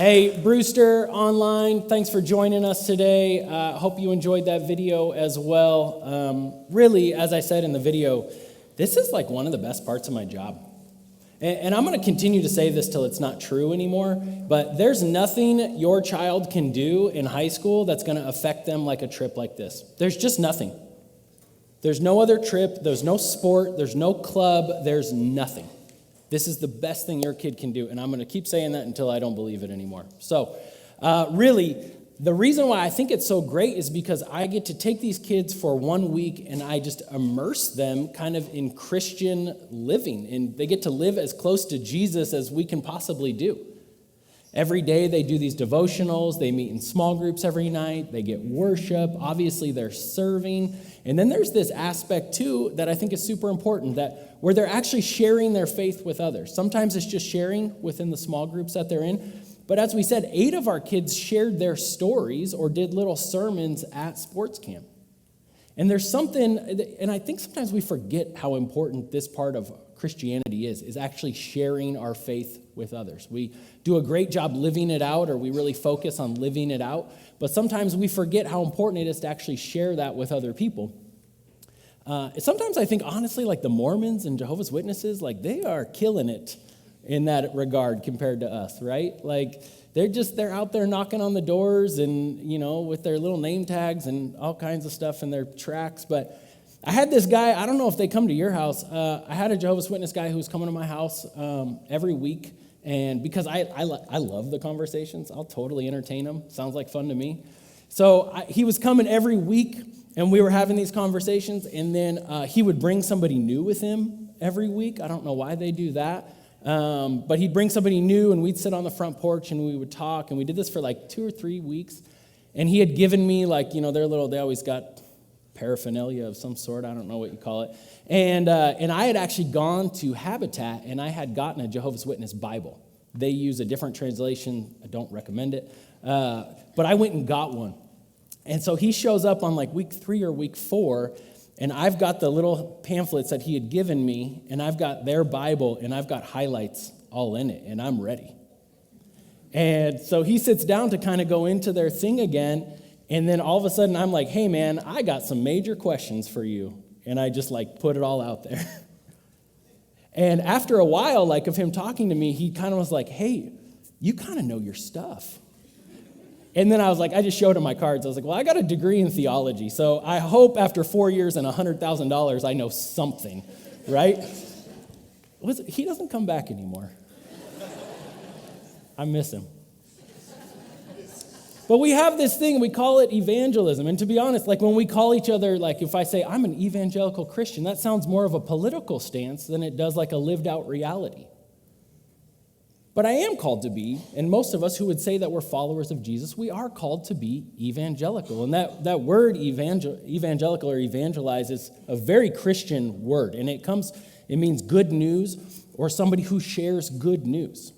Hey, Brewster online, thanks for joining us today. Hope you enjoyed that video as well. Really, as I said in the video, this is like one of the best parts of my job. And I'm going to continue to say this till it's not true anymore, but there's nothing your child can do in high school that's going to affect them like a trip like this. There's just nothing. There's no other trip, there's no sport, there's no club, there's nothing. This is the best thing your kid can do, and I'm going to keep saying that until I don't believe it anymore. So, really, the reason why I think it's so great is because I get to take these kids for 1 week, and I just immerse them kind of in Christian living, and they get to live as close to Jesus as we can possibly do. Every day they do these devotionals, they meet in small groups every night, they get worship, obviously they're serving, and then there's this aspect too that I think is super important, that where they're actually sharing their faith with others. Sometimes it's just sharing within the small groups that they're in, but as we said, 8 of our kids shared their stories or did little sermons at sports camp. And there's something, and I think sometimes we forget how important this part of Christianity is actually sharing our faith with others. We do a great job living it out, or we really focus on living it out, but sometimes we forget how important it is to actually share that with other people. Sometimes I think, honestly, like the Mormons and Jehovah's Witnesses, like they are killing it in that regard compared to us, right? Like they're out there knocking on the doors and, with their little name tags and all kinds of stuff in their tracks. But I had this guy, I don't know if they come to your house. I had a Jehovah's Witness guy who's coming to my house every week. And because I love the conversations, I'll totally entertain them. Sounds like fun to me. So he was coming every week, and we were having these conversations. And then he would bring somebody new with him every week. I don't know why they do that. But he'd bring somebody new, and we'd sit on the front porch, and we would talk. And we did this for like 2 or 3 weeks. And he had given me they always got paraphernalia of some sort. I don't know what you call it. And I had actually gone to Habitat, and I had gotten a Jehovah's Witness Bible. They use a different translation. I don't recommend it. But I went and got one. And so he shows up on like week 3 or week 4, and I've got the little pamphlets that he had given me, and I've got their Bible, and I've got highlights all in it, and I'm ready. And so he sits down to kind of go into their thing again, and then all of a sudden I'm like, hey man, I got some major questions for you. And I just put it all out there. And after a while, of him talking to me, he kind of was like, hey, you kind of know your stuff. And then I just showed him my cards. I was like, well, I got a degree in theology, so I hope after 4 years and $100,000 I know something, right? He doesn't come back anymore. I miss him. But we have this thing, we call it evangelism. And to be honest, when we call each other, if I say I'm an evangelical Christian, that sounds more of a political stance than it does like a lived out reality. But I am called to be, and most of us who would say that we're followers of Jesus, we are called to be evangelical. And that word evangelical or evangelize is a very Christian word. And it means good news or somebody who shares good news.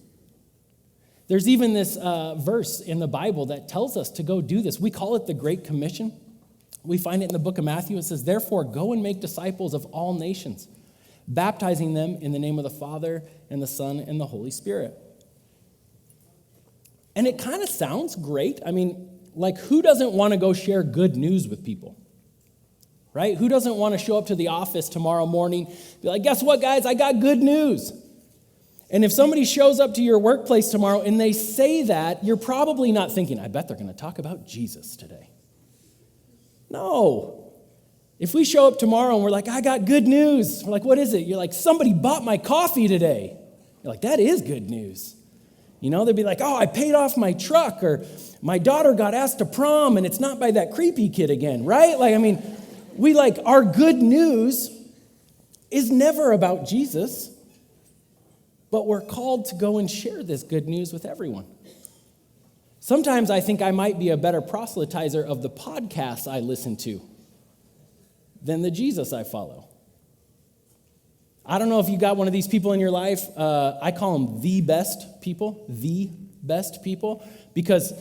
There's even this verse in the Bible that tells us to go do this. We call it the Great Commission. We find it in the book of Matthew. It says, therefore, go and make disciples of all nations, baptizing them in the name of the Father and the Son and the Holy Spirit. And it kind of sounds great. I mean, who doesn't want to go share good news with people? Right? Who doesn't want to show up to the office tomorrow morning, be like, guess what, guys? I got good news. And if somebody shows up to your workplace tomorrow and they say that, you're probably not thinking, I bet they're going to talk about Jesus today. No. If we show up tomorrow and we're like, I got good news. We're like, what is it? You're like, somebody bought my coffee today. You're like, that is good news. They'd be like, oh, I paid off my truck, or my daughter got asked to prom and it's not by that creepy kid again, right? Our good news is never about Jesus. But we're called to go and share this good news with everyone. Sometimes I think I might be a better proselytizer of the podcasts I listen to than the Jesus I follow. I don't know if you got one of these people in your life. I call them the best people, because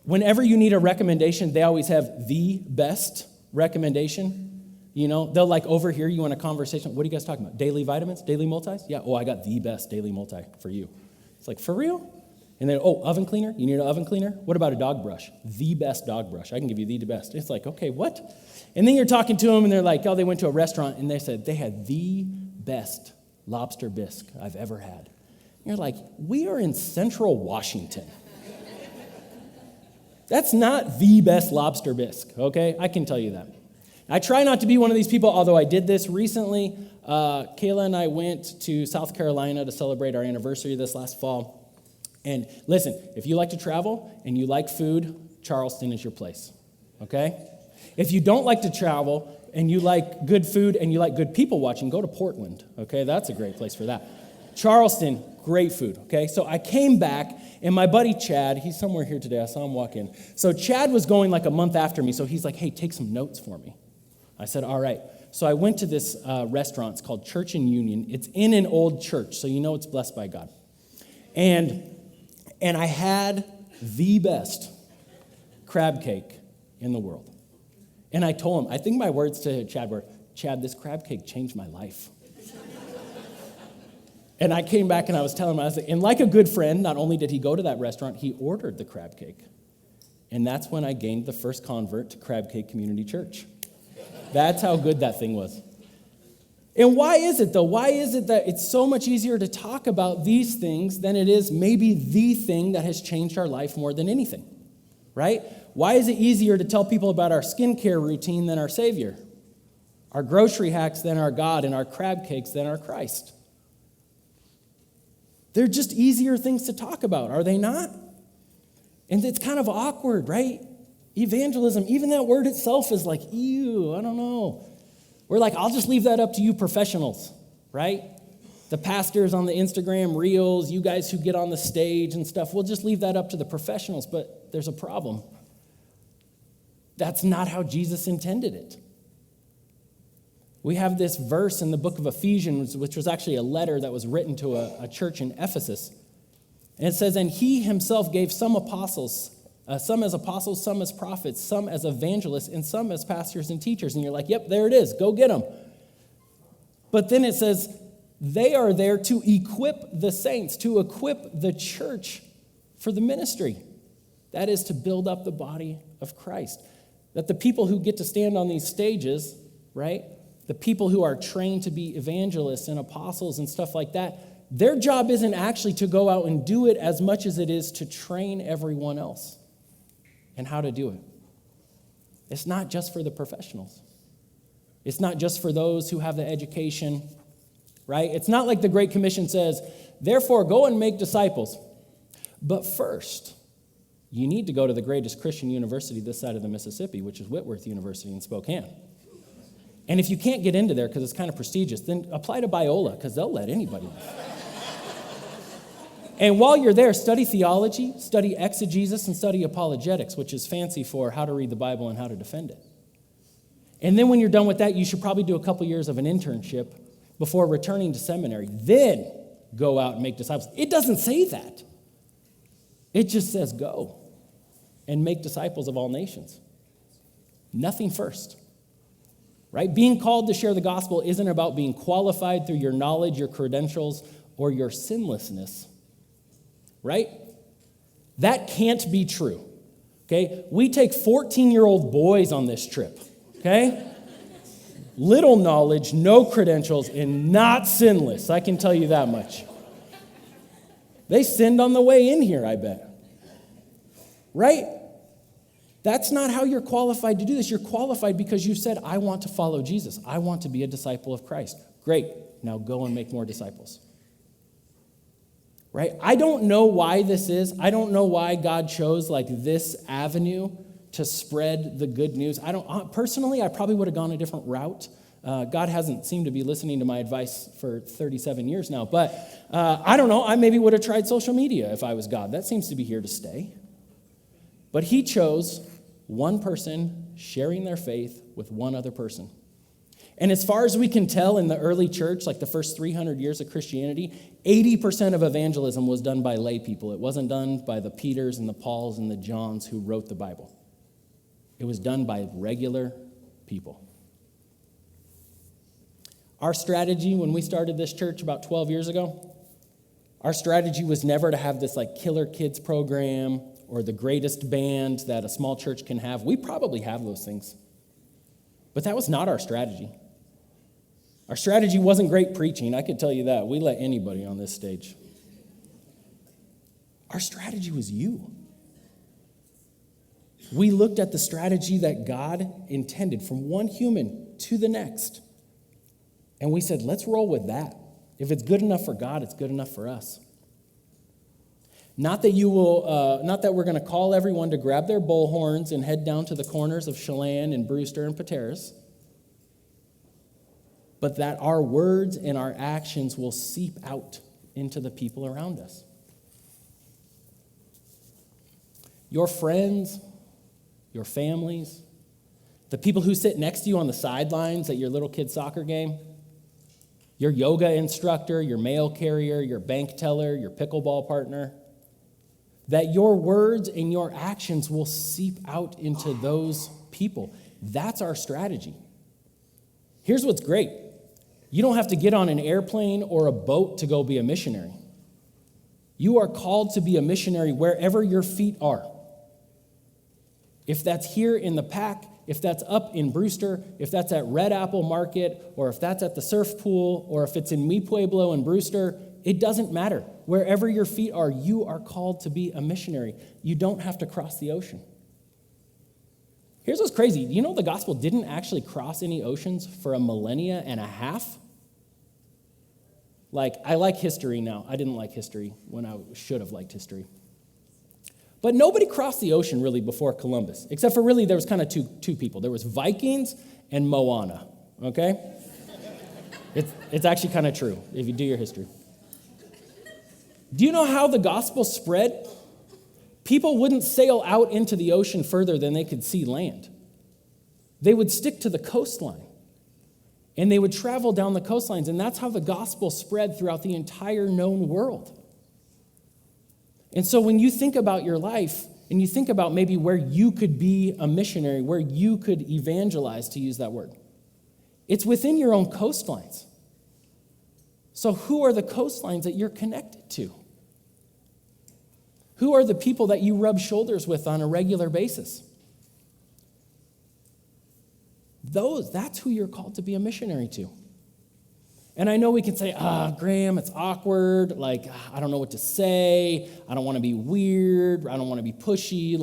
whenever you need a recommendation, they always have the best recommendation. They'll overhear you in a conversation. What are you guys talking about? Daily vitamins? Daily multis? Yeah, I got the best daily multi for you. It's like, for real? And then, oh, oven cleaner? You need an oven cleaner? What about a dog brush? The best dog brush. I can give you the best. It's like, okay, what? And then you're talking to them, and they're like, oh, they went to a restaurant, and they said they had the best lobster bisque I've ever had. And you're like, we are in Central Washington. That's not the best lobster bisque, okay? I can tell you that. I try not to be one of these people, although I did this recently. Kayla and I went to South Carolina to celebrate our anniversary this last fall. And listen, if you like to travel and you like food, Charleston is your place, okay? If you don't like to travel and you like good food and you like good people watching, go to Portland, okay? That's a great place for that. Charleston, great food, okay? So I came back, and my buddy Chad, he's somewhere here today. I saw him walk in. So Chad was going like a month after me, so he's like, hey, take some notes for me. I said, all right. So I went to this restaurant. It's called Church and Union. It's in an old church, so you know it's blessed by God. And I had the best crab cake in the world. And I told him, I think my words to Chad were, Chad, this crab cake changed my life. And I came back and I was telling him, I was like, and like a good friend, not only did he go to that restaurant, he ordered the crab cake. And that's when I gained the first convert to Crab Cake Community Church. That's how good that thing was. And why is it, though? Why is it that it's so much easier to talk about these things than it is maybe the thing that has changed our life more than anything, right? Why is it easier to tell people about our skincare routine than our Savior, our grocery hacks than our God, and our crab cakes than our Christ? They're just easier things to talk about, are they not? And it's kind of awkward, right? Evangelism, even that word itself is like, ew, I don't know. We're like, I'll just leave that up to you professionals, right? The pastors on the Instagram reels, you guys who get on the stage and stuff, we'll just leave that up to the professionals, but there's a problem. That's not how Jesus intended it. We have this verse in the book of Ephesians, which was actually a letter that was written to a church in Ephesus. And it says, and he himself gave some apostles, some as apostles, some as prophets, some as evangelists, and some as pastors and teachers. And you're like, yep, there it is. Go get them. But then it says, they are there to equip the saints, to equip the church for the ministry. That is to build up the body of Christ. That the people who get to stand on these stages, right, the people who are trained to be evangelists and apostles and stuff like that, their job isn't actually to go out and do it as much as it is to train everyone else and how to do it. It's not just for the professionals. It's not just for those who have the education, right? It's not like the Great Commission says, therefore go and make disciples. But first, you need to go to the greatest Christian university this side of the Mississippi, which is Whitworth University in Spokane. And if you can't get into there because it's kind of prestigious, then apply to Biola because they'll let anybody in. And while you're there, study theology, study exegesis, and study apologetics, which is fancy for how to read the Bible and how to defend it. And then when you're done with that, you should probably do a couple years of an internship before returning to seminary. Then go out and make disciples. It doesn't say that. It just says go and make disciples of all nations. Nothing first. Right? Being called to share the gospel isn't about being qualified through your knowledge, your credentials, or your sinlessness. Right? That can't be true. Okay? We take 14-year-old boys on this trip. Okay? Little knowledge, no credentials, and not sinless. I can tell you that much. They sinned on the way in here, I bet. Right? That's not how you're qualified to do this. You're qualified because you said, I want to follow Jesus. I want to be a disciple of Christ. Great. Now go and make more disciples. Right? I don't know why this is. I don't know why God chose like this avenue to spread the good news. Personally, I probably would have gone a different route. God hasn't seemed to be listening to my advice for 37 years now. But I don't know. I maybe would have tried social media if I was God. That seems to be here to stay. But he chose one person sharing their faith with one other person. And as far as we can tell in the early church, like the first 300 years of Christianity, 80% of evangelism was done by lay people. It wasn't done by the Peters and the Pauls and the Johns who wrote the Bible. It was done by regular people. Our strategy when we started this church about 12 years ago Our strategy was never to have this like killer kids program or the greatest band that a small church can have. We probably have those things. But that was not our strategy. Our strategy wasn't great preaching, I could tell you that. We let anybody on this stage. Our strategy was you. We looked at the strategy that God intended from one human to the next. And we said, let's roll with that. If it's good enough for God, it's good enough for us. Not that we're going to call everyone to grab their bullhorns and head down to the corners of Chelan and Brewster and Pateras, but that our words and our actions will seep out into the people around us. Your friends, your families, the people who sit next to you on the sidelines at your little kid's soccer game, your yoga instructor, your mail carrier, your bank teller, your pickleball partner, that your words and your actions will seep out into those people. That's our strategy. Here's what's great. You don't have to get on an airplane or a boat to go be a missionary. You are called to be a missionary wherever your feet are. If that's here in the pack, if that's up in Brewster, if that's at Red Apple Market, or if that's at the surf pool, or if it's in Mi Pueblo in Brewster, it doesn't matter. Wherever your feet are, you are called to be a missionary. You don't have to cross the ocean. Here's what's crazy. You know the gospel didn't actually cross any oceans for a millennia and a half? Like, I like history now. I didn't like history when I should have liked history. But nobody crossed the ocean really before Columbus, except for really there was kind of two people. There was Vikings and Moana, okay? It's actually kind of true if you do your history. Do you know how the gospel spread? People wouldn't sail out into the ocean further than they could see land. They would stick to the coastline, and they would travel down the coastlines, and that's how the gospel spread throughout the entire known world. And so when you think about your life, and you think about maybe where you could be a missionary, where you could evangelize, to use that word, it's within your own coastlines. So who are the coastlines that you're connected to? Who are the people that you rub shoulders with on a regular basis? That's who you're called to be a missionary to. And I know we can say, Graham, it's awkward. Like, I don't know what to say. I don't want to be weird. I don't want to be pushy.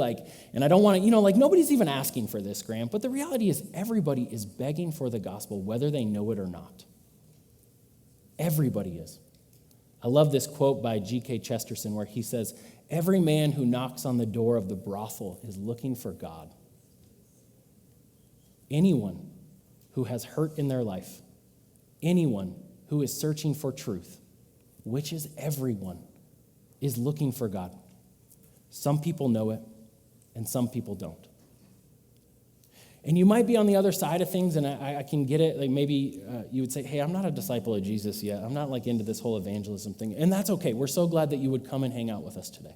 And I don't want to, nobody's even asking for this, Graham. But the reality is everybody is begging for the gospel, whether they know it or not. Everybody is. I love this quote by G.K. Chesterton where he says, every man who knocks on the door of the brothel is looking for God. Anyone who has hurt in their life, anyone who is searching for truth, which is everyone, is looking for God. Some people know it, and some people don't. And you might be on the other side of things, and I can get it. Like maybe you would say, hey, I'm not a disciple of Jesus yet. I'm not into this whole evangelism thing. And that's okay. We're so glad that you would come and hang out with us today.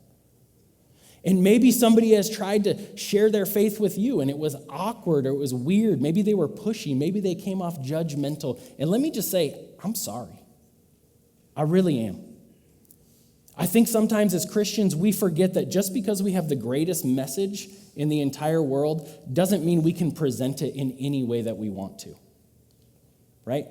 And maybe somebody has tried to share their faith with you, and it was awkward or it was weird. Maybe they were pushy. Maybe they came off judgmental. And let me just say, I'm sorry. I really am. I think sometimes as Christians, we forget that just because we have the greatest message in the entire world doesn't mean we can present it in any way that we want to, right?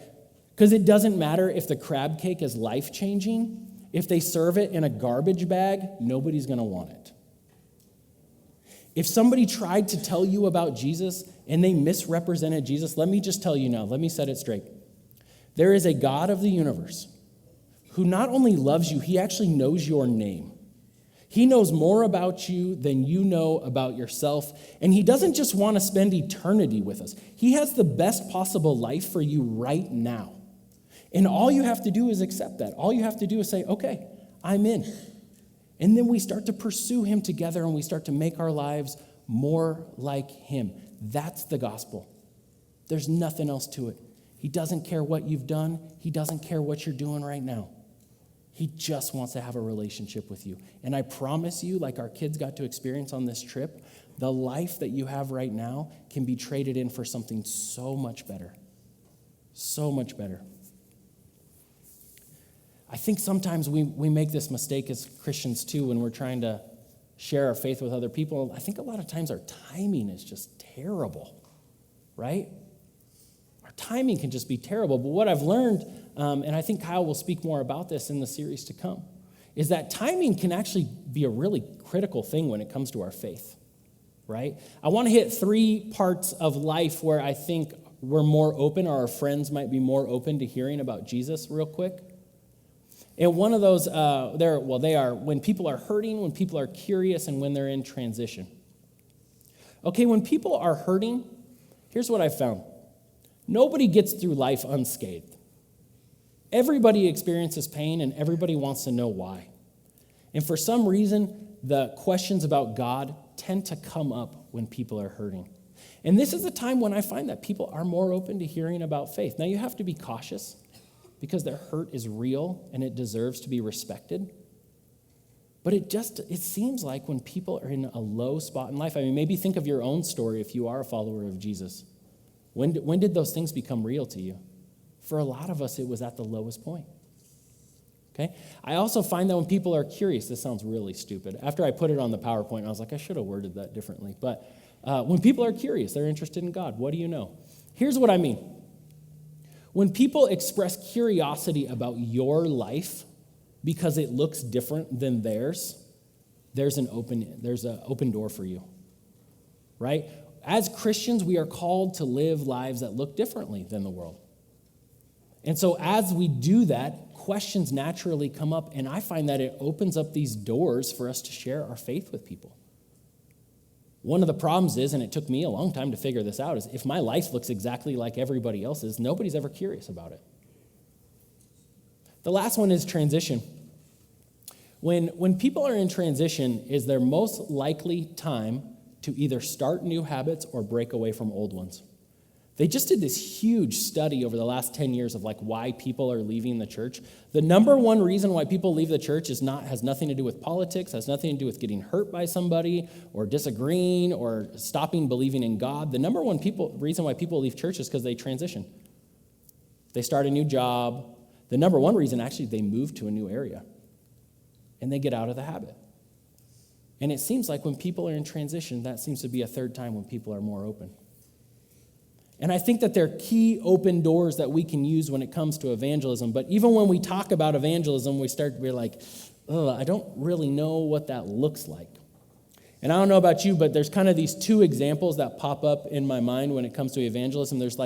Because it doesn't matter if the crab cake is life-changing. If they serve it in a garbage bag, nobody's going to want it. If somebody tried to tell you about Jesus and they misrepresented Jesus, let me just tell you now, let me set it straight. There is a God of the universe who not only loves you, he actually knows your name. He knows more about you than you know about yourself, and he doesn't just want to spend eternity with us. He has the best possible life for you right now. And all you have to do is accept that. All you have to do is say, okay, I'm in. And then we start to pursue him together, and we start to make our lives more like him. That's the gospel. There's nothing else to it. He doesn't care what you've done. He doesn't care what you're doing right now. He just wants to have a relationship with you. And I promise you, like our kids got to experience on this trip, the life that you have right now can be traded in for something so much better. So much better. I think sometimes we make this mistake as Christians too when we're trying to share our faith with other people. I think a lot of times our timing is just terrible, right? Our timing can just be terrible. But what I've learned, and I think Kyle will speak more about this in the series to come, is that timing can actually be a really critical thing when it comes to our faith, right? I want to hit 3 parts of life where I think we're more open, or our friends might be more open to hearing about Jesus real quick. And one of those, they are when people are hurting, when people are curious, and when they're in transition. Okay, when people are hurting, here's what I've found. Nobody gets through life unscathed. Everybody experiences pain, and everybody wants to know why. And for some reason, the questions about God tend to come up when people are hurting. And this is a time when I find that people are more open to hearing about faith. Now, you have to be cautious because their hurt is real and it deserves to be respected. But it seems like when people are in a low spot in life, I mean, maybe think of your own story if you are a follower of Jesus. When did those things become real to you? For a lot of us, it was at the lowest point. Okay? I also find that when people are curious, this sounds really stupid. After I put it on the PowerPoint, I was like, I should have worded that differently. But when people are curious, they're interested in God. What do you know? Here's what I mean. When people express curiosity about your life because it looks different than theirs, there's an open door for you, right? As Christians, we are called to live lives that look differently than the world. And so as we do that, questions naturally come up, and I find that it opens up these doors for us to share our faith with people. One of the problems is, and it took me a long time to figure this out, is if my life looks exactly like everybody else's, nobody's ever curious about it. The last one is transition. When people are in transition is their most likely time to either start new habits or break away from old ones. They just did this huge study over the last 10 years of why people are leaving the church. The number one reason why people leave the church has nothing to do with politics, has nothing to do with getting hurt by somebody or disagreeing or stopping believing in God. The number one reason why people leave church is because they transition. They start a new job. The number one reason, actually, they move to a new area and they get out of the habit. And it seems like when people are in transition, that seems to be a third time when people are more open. And I think that there are key open doors that we can use when it comes to evangelism. But even when we talk about evangelism, we're like, I don't really know what that looks like. And I don't know about you, but there's kind of these 2 examples that pop up in my mind when it comes to evangelism. There's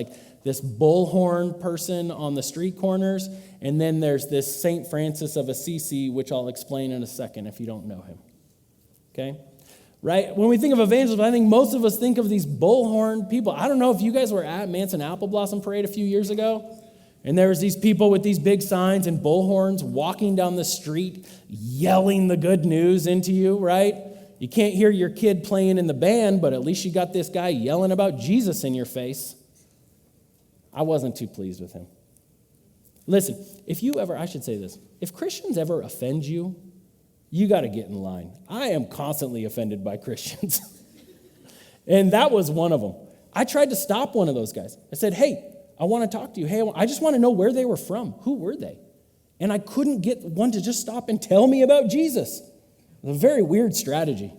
this bullhorn person on the street corners, and then there's this St. Francis of Assisi, which I'll explain in a second if you don't know him. Okay? Right? When we think of evangelism, I think most of us think of these bullhorn people. I don't know if you guys were at Manson Apple Blossom Parade a few years ago, and there was these people with these big signs and bullhorns walking down the street, yelling the good news into you, right? You can't hear your kid playing in the band, but at least you got this guy yelling about Jesus in your face. I wasn't too pleased with him. Listen, if Christians ever offend you, you got to get in line. I am constantly offended by Christians. And that was one of them. I tried to stop one of those guys. I said, hey, I want to talk to you. Hey, I just want to know where they were from. Who were they? And I couldn't get one to just stop and tell me about Jesus. It was a very weird strategy.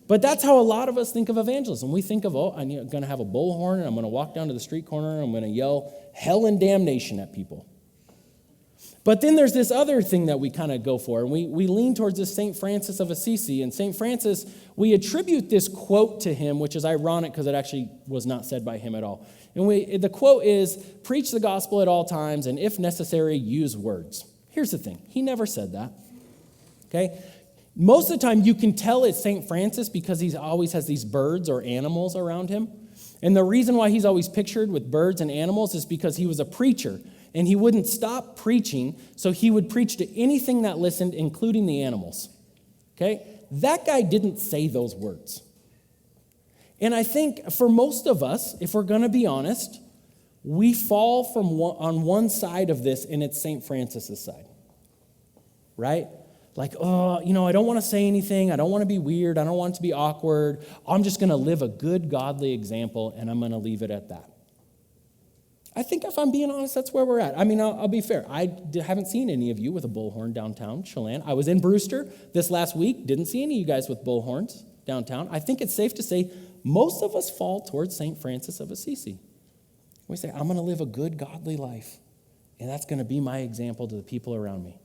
But that's how a lot of us think of evangelism. We think of, I'm going to have a bullhorn, and I'm going to walk down to the street corner, and I'm going to yell hell and damnation at people. But then there's this other thing that we kind of go for, and we lean towards this St. Francis of Assisi. And St. Francis, we attribute this quote to him, which is ironic because it actually was not said by him at all. And the quote is, preach the gospel at all times, and if necessary, use words. Here's the thing. He never said that. Okay? Most of the time, you can tell it's St. Francis because he always has these birds or animals around him. And the reason why he's always pictured with birds and animals is because he was a preacher. And he wouldn't stop preaching, so he would preach to anything that listened, including the animals. Okay? That guy didn't say those words. And I think for most of us, if we're going to be honest, we fall on one side of this, and it's St. Francis's side. Right? I don't want to say anything. I don't want to be weird. I don't want it to be awkward. I'm just going to live a good, godly example, and I'm going to leave it at that. I think if I'm being honest, that's where we're at. I mean, I'll be fair. Haven't seen any of you with a bullhorn downtown Chelan. I was in Brewster this last week. Didn't see any of you guys with bullhorns downtown. I think it's safe to say most of us fall towards St. Francis of Assisi. We say, I'm going to live a good, godly life, and that's going to be my example to the people around me.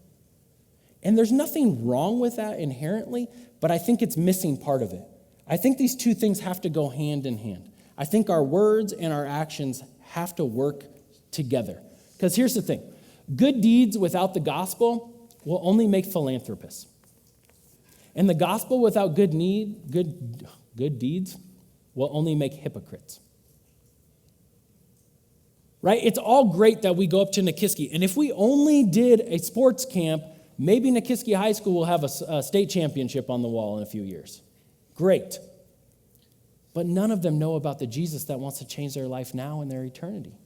And there's nothing wrong with that inherently, but I think it's missing part of it. I think these two things have to go hand in hand. I think our words and our actions have to work together. Because here's the thing. Good deeds without the gospel will only make philanthropists. And the gospel without good deeds will only make hypocrites. Right? It's all great that we go up to Nikiski. And if we only did a sports camp, maybe Nikiski High School will have a state championship on the wall in a few years. Great. But none of them know about the Jesus that wants to change their life now and their eternity.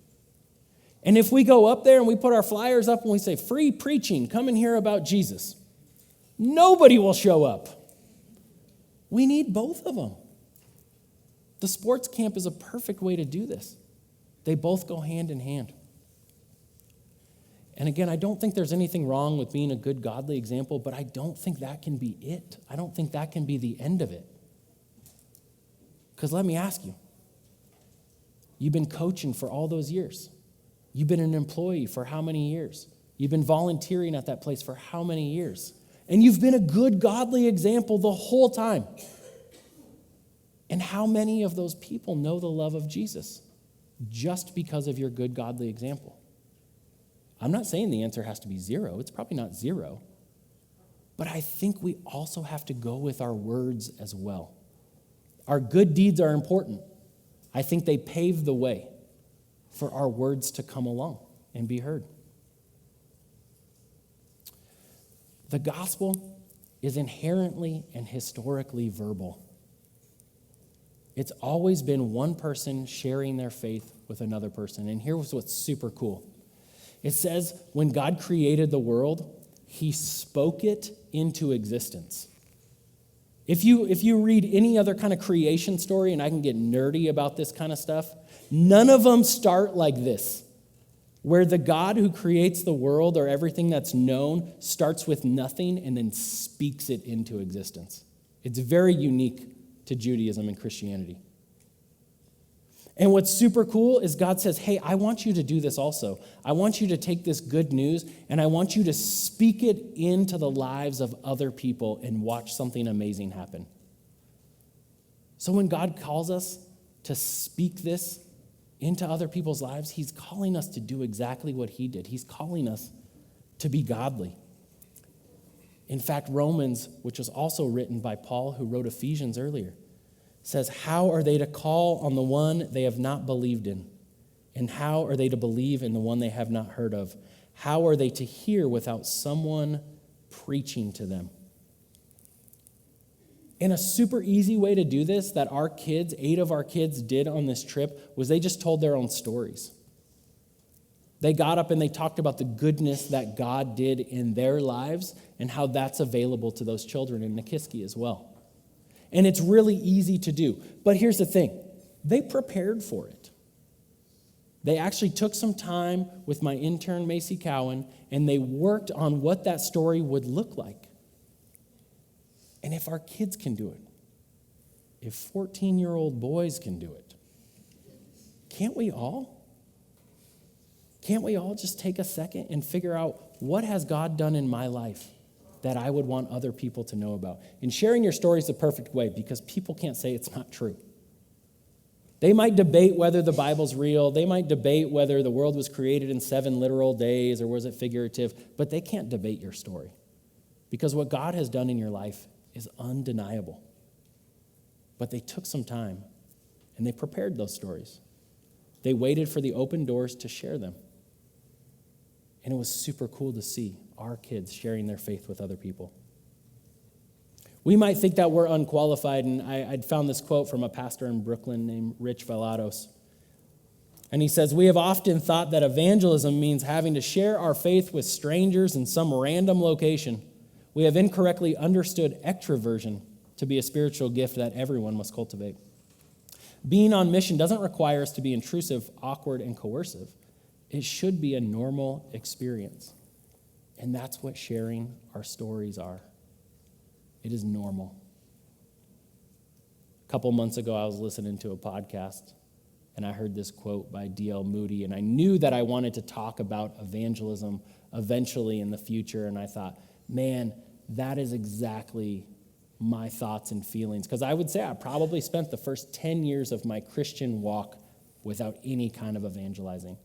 And if we go up there and we put our flyers up and we say, free preaching, come and hear about Jesus, nobody will show up. We need both of them. The sports camp is a perfect way to do this. They both go hand in hand. And again, I don't think there's anything wrong with being a good, godly example, but I don't think that can be it. I don't think that can be the end of it. Because let me ask you, you've been coaching for all those years. You've been an employee for how many years? You've been volunteering at that place for how many years? And you've been a good, godly example the whole time. And how many of those people know the love of Jesus just because of your good, godly example? I'm not saying the answer has to be 0. It's probably not 0. But I think we also have to go with our words as well. Our good deeds are important. I think they pave the way for our words to come along and be heard. The gospel is inherently and historically verbal. It's always been one person sharing their faith with another person. And here's what's super cool. It says, when God created the world, he spoke it into existence. If you read any other kind of creation story, and I can get nerdy about this kind of stuff, none of them start like this, where the God who creates the world or everything that's known starts with nothing and then speaks it into existence. It's very unique to Judaism and Christianity. And what's super cool is God says, hey, I want you to do this also. I want you to take this good news and I want you to speak it into the lives of other people and watch something amazing happen. So when God calls us to speak this into other people's lives, he's calling us to do exactly what he did. He's calling us to be godly. In fact, Romans, which was also written by Paul, who wrote Ephesians earlier, says, how are they to call on the one they have not believed in? And how are they to believe in the one they have not heard of? How are they to hear without someone preaching to them? And a super easy way to do this that our kids, 8 of our kids did on this trip, was they just told their own stories. They got up and they talked about the goodness that God did in their lives and how that's available to those children in Nikiski as well. And it's really easy to do. But here's the thing. They prepared for it. They actually took some time with my intern, Macy Cowan, and they worked on what that story would look like. And if our kids can do it, if 14-year-old boys can do it, can't we all? Can't we all just take a second and figure out what has God done in my life that I would want other people to know about? And sharing your story is the perfect way because people can't say it's not true. They might debate whether the Bible's real. They might debate whether the world was created in 7 literal days or was it figurative, but they can't debate your story because what God has done in your life is undeniable. But they took some time and they prepared those stories. They waited for the open doors to share them. And it was super cool to see our kids sharing their faith with other people. We might think that we're unqualified, and I'd found this quote from a pastor in Brooklyn named Rich Valados. And he says, we have often thought that evangelism means having to share our faith with strangers in some random location. We have incorrectly understood extroversion to be a spiritual gift that everyone must cultivate. Being on mission doesn't require us to be intrusive, awkward, and coercive. It should be a normal experience. And that's what sharing our stories are. It is normal. A couple months ago, I was listening to a podcast, and I heard this quote by D.L. Moody, and I knew that I wanted to talk about evangelism eventually in the future, and I thought, man, that is exactly my thoughts and feelings. Because I would say I probably spent the first 10 years of my Christian walk without any kind of evangelizing,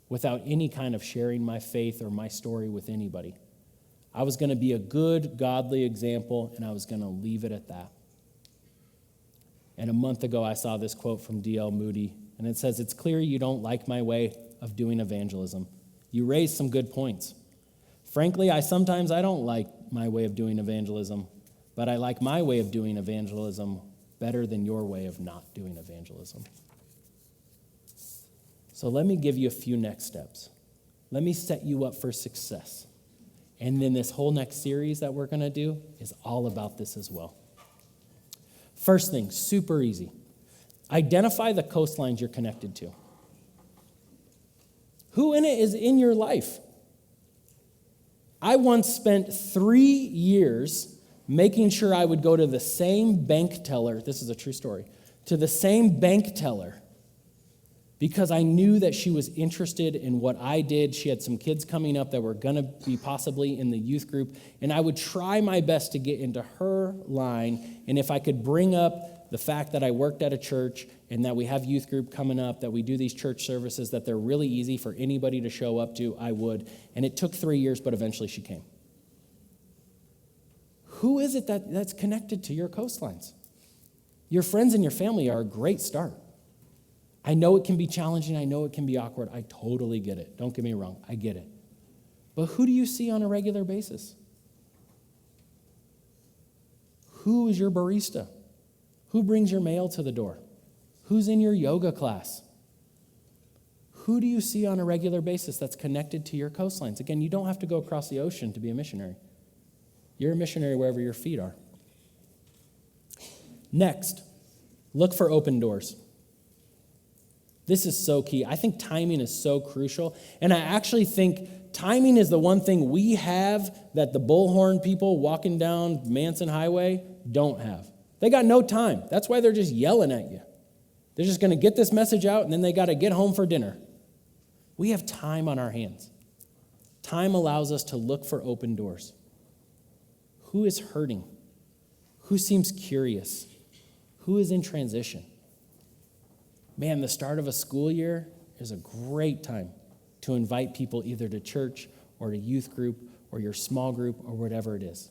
without any kind of sharing my faith or my story with anybody. I was going to be a good, godly example, and I was going to leave it at that. And a month ago, I saw this quote from D.L. Moody, and it says, "It's clear you don't like my way of doing evangelism. You raised some good points. Frankly, I don't like my way of doing evangelism, but I like my way of doing evangelism better than your way of not doing evangelism." So let me give you a few next steps. Let me set you up for success. And then this whole next series that we're going to do is all about this as well. First thing, super easy. Identify the coastlines you're connected to. Who in it is in your life? I once spent 3 years making sure I would go to the same bank teller, this is a true story, to the same bank teller because I knew that she was interested in what I did. She had some kids coming up that were going to be possibly in the youth group, and I would try my best to get into her line, and if I could bring up the fact that I worked at a church and that we have youth group coming up, that we do these church services, that they're really easy for anybody to show up to, I would. And it took 3 years, but eventually she came. Who is it that's connected to your coastlines? Your friends and your family are a great start. I know it can be challenging. I know it can be awkward. I totally get it. Don't get me wrong. I get it. But who do you see on a regular basis? Who is your barista? Who brings your mail to the door? Who's in your yoga class? Who do you see on a regular basis that's connected to your coastlines? Again, you don't have to go across the ocean to be a missionary. You're a missionary wherever your feet are. Next, look for open doors. This is so key. I think timing is so crucial. And I actually think timing is the one thing we have that the Bullhorn people walking down Manson Highway don't have. They got no time. That's why they're just yelling at you. They're just going to get this message out, and then they got to get home for dinner. We have time on our hands. Time allows us to look for open doors. Who is hurting? Who seems curious? Who is in transition? Man, the start of a school year is a great time to invite people either to church or to youth group or your small group or whatever it is.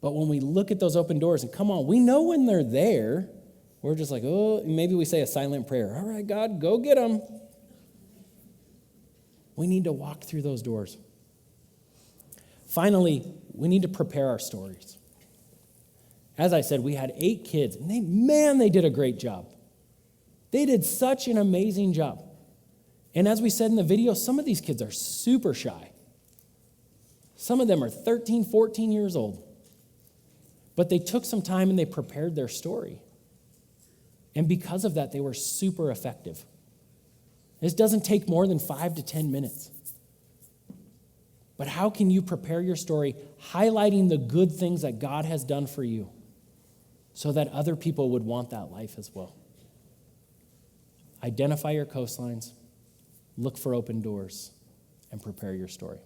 But when we look at those open doors, and come on, we know when they're there, we're just like, oh, maybe we say a silent prayer. All right, God, go get them. We need to walk through those doors. Finally, we need to prepare our stories. As I said, we had 8 kids, and they did a great job. They did such an amazing job. And as we said in the video, some of these kids are super shy. Some of them are 13, 14 years old. But they took some time and they prepared their story. And because of that, they were super effective. This doesn't take more than 5 to 10 minutes. But how can you prepare your story highlighting the good things that God has done for you so that other people would want that life as well? Identify your coastlines, look for open doors, and prepare your story.